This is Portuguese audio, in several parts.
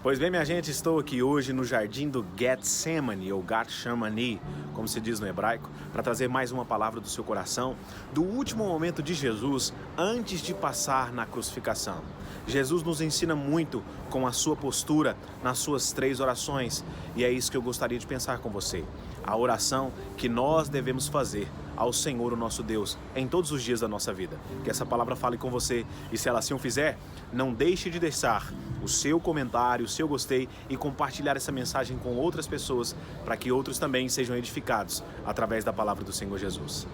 Pois bem, minha gente, estou aqui hoje no jardim do Getsemane, ou Gatchamani, como se diz no hebraico, para trazer mais uma palavra do seu coração, do último momento de Jesus antes de passar na crucificação. Jesus nos ensina muito com a sua postura nas suas 3 orações, e é isso que eu gostaria de pensar com você. A oração que nós devemos fazer ao Senhor, o nosso Deus, em todos os dias da nossa vida. Que essa palavra fale com você, e se ela assim o fizer, não deixe de deixar o seu comentário, o seu gostei e compartilhar essa mensagem com outras pessoas, para que outros também sejam edificados através da palavra do Senhor Jesus.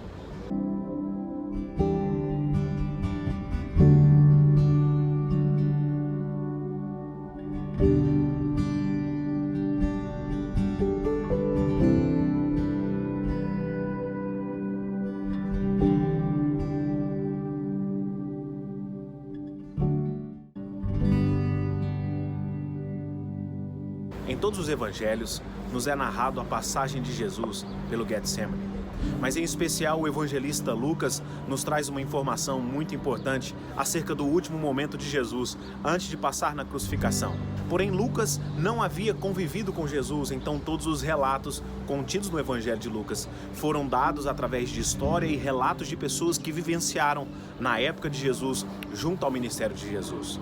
Em todos os evangelhos, nos é narrado a passagem de Jesus pelo Getsemane. Mas em especial o evangelista Lucas nos traz uma informação muito importante acerca do último momento de Jesus antes de passar na crucificação. Porém, Lucas não havia convivido com Jesus, então todos os relatos contidos no evangelho de Lucas foram dados através de história e relatos de pessoas que vivenciaram na época de Jesus junto ao ministério de Jesus.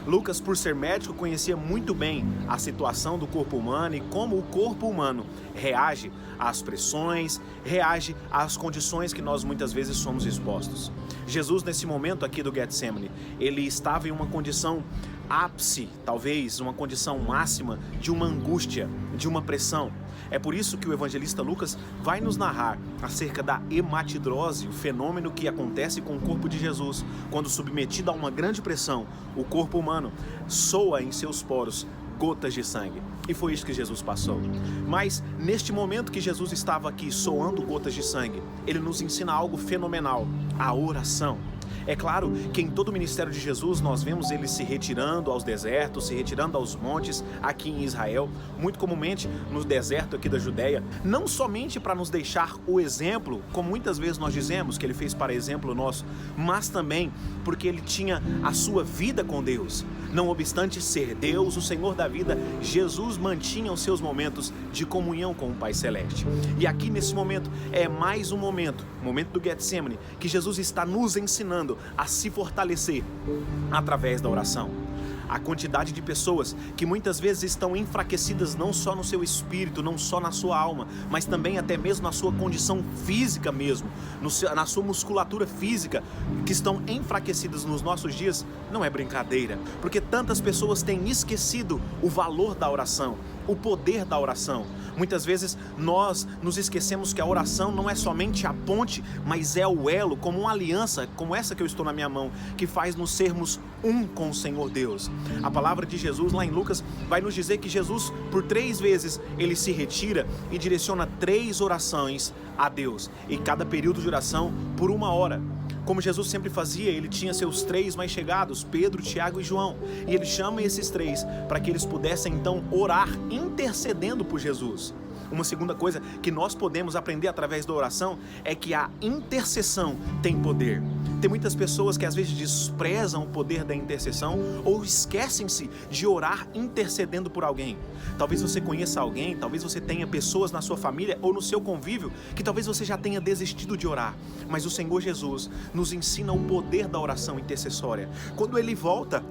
Lucas, por ser médico, conhecia muito bem a situação do corpo humano e como o corpo humano reage às pressões, reage às condições que nós muitas vezes somos expostos. Jesus, nesse momento aqui do Getsemane, ele estava em uma condição ápice, talvez uma condição máxima de uma angústia, de uma pressão. É por isso que o evangelista Lucas vai nos narrar acerca da hematidrose, o fenômeno que acontece com o corpo de Jesus, quando submetido a uma grande pressão, o corpo humano soa em seus poros gotas de sangue. E foi isso que Jesus passou. Mas neste momento que Jesus estava aqui soando gotas de sangue, ele nos ensina algo fenomenal: a oração. É claro que em todo o ministério de Jesus nós vemos ele se retirando aos desertos, se retirando aos montes aqui em Israel, muito comumente no deserto aqui da Judéia, não somente para nos deixar o exemplo, como muitas vezes nós dizemos que ele fez para exemplo nosso, mas também porque ele tinha a sua vida com Deus. Não obstante ser Deus, o Senhor da vida, Jesus mantinha os seus momentos de comunhão com o Pai Celeste. E aqui nesse momento é mais um momento, o momento do Getsemane, que Jesus está nos ensinando a se fortalecer através da oração. A quantidade de pessoas que muitas vezes estão enfraquecidas não só no seu espírito, não só na sua alma, mas também até mesmo na sua condição física mesmo, na sua musculatura física, que estão enfraquecidas nos nossos dias, não é brincadeira, porque tantas pessoas têm esquecido o valor da oração, o poder da oração. Muitas vezes nós nos esquecemos que a oração não é somente a ponte, mas é o elo, como uma aliança, como essa que eu estou na minha mão, que faz nos sermos um com o Senhor Deus. A palavra de Jesus lá em Lucas vai nos dizer que Jesus, por 3 vezes, ele se retira e direciona 3 orações a Deus, e cada período de oração por 1 hora. Como Jesus sempre fazia, ele tinha seus 3 mais chegados, Pedro, Tiago e João, e ele chama esses 3 para que eles pudessem então orar, intercedendo por Jesus. Uma segunda coisa que nós podemos aprender através da oração é que a intercessão tem poder. Tem muitas pessoas que às vezes desprezam o poder da intercessão ou esquecem-se de orar intercedendo por alguém. Talvez você conheça alguém, talvez você tenha pessoas na sua família ou no seu convívio que talvez você já tenha desistido de orar. Mas o Senhor Jesus nos ensina o poder da oração intercessória. Quando ele volta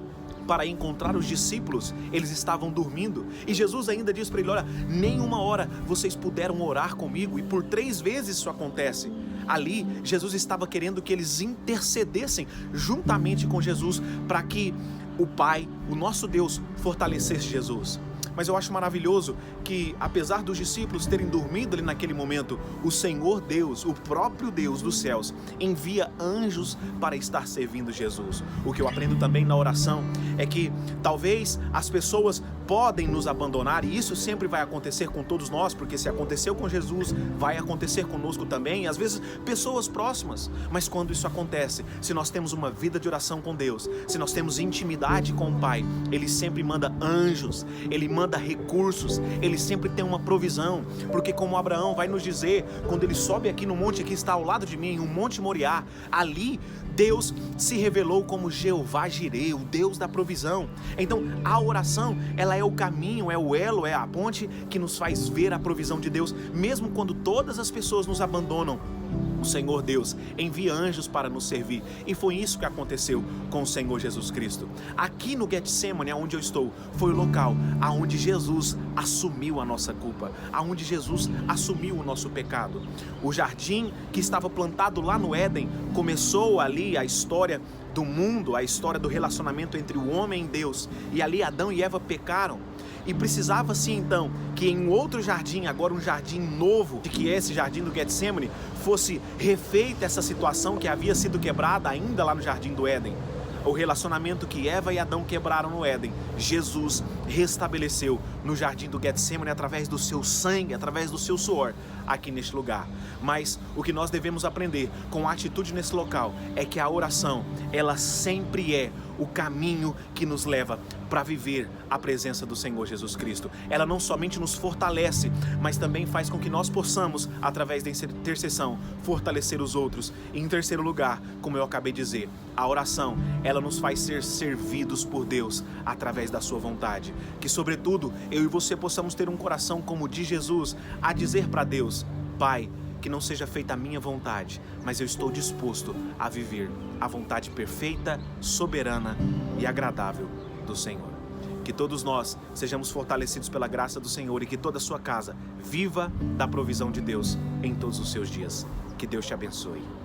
para encontrar os discípulos, eles estavam dormindo, e Jesus ainda diz para ele: olha, nem 1 hora vocês puderam orar comigo, e por 3 vezes isso acontece. Ali, Jesus estava querendo que eles intercedessem juntamente com Jesus, para que o Pai, o nosso Deus, fortalecesse Jesus. Mas eu acho maravilhoso que, apesar dos discípulos terem dormido ali naquele momento, o Senhor Deus, o próprio Deus dos céus, envia anjos para estar servindo Jesus. O que eu aprendo também na oração é que talvez as pessoas podem nos abandonar, e isso sempre vai acontecer com todos nós, porque se aconteceu com Jesus, vai acontecer conosco também, e às vezes pessoas próximas. Mas quando isso acontece, se nós temos uma vida de oração com Deus, se nós temos intimidade com o Pai, Ele sempre manda anjos, Ele manda manda recursos, Ele sempre tem uma provisão, porque como Abraão vai nos dizer, quando ele sobe aqui no monte que está ao lado de mim, o Monte Moriá, ali Deus se revelou como Jeová Jireh, o Deus da provisão. Então a oração, ela é o caminho, é o elo, é a ponte que nos faz ver a provisão de Deus, mesmo quando todas as pessoas nos abandonam. O Senhor Deus envia anjos para nos servir, e foi isso que aconteceu com o Senhor Jesus Cristo. Aqui no Getsemane, onde eu estou, foi o local aonde Jesus assumiu a nossa culpa, aonde Jesus assumiu o nosso pecado. O jardim que estava plantado lá no Éden, começou ali a história do mundo, a história do relacionamento entre o homem e Deus, e ali Adão e Eva pecaram. E precisava-se então que em outro jardim, agora um jardim novo, de que esse jardim do Getsemane, fosse refeita essa situação que havia sido quebrada ainda lá no jardim do Éden. O relacionamento que Eva e Adão quebraram no Éden, Jesus restabeleceu no jardim do Getsemane através do seu sangue, através do seu suor, aqui neste lugar. Mas o que nós devemos aprender com a atitude nesse local é que a oração, ela sempre é o caminho que nos leva para viver a presença do Senhor Jesus Cristo. Ela não somente nos fortalece, mas também faz com que nós possamos, através da intercessão, fortalecer os outros. E em terceiro lugar, como eu acabei de dizer, a oração, ela nos faz ser servidos por Deus através da sua vontade. Que sobretudo, eu e você possamos ter um coração como o de Jesus, a dizer para Deus: Pai, que não seja feita a minha vontade, mas eu estou disposto a viver a vontade perfeita, soberana e agradável do Senhor. Que todos nós sejamos fortalecidos pela graça do Senhor e que toda a sua casa viva da provisão de Deus em todos os seus dias. Que Deus te abençoe.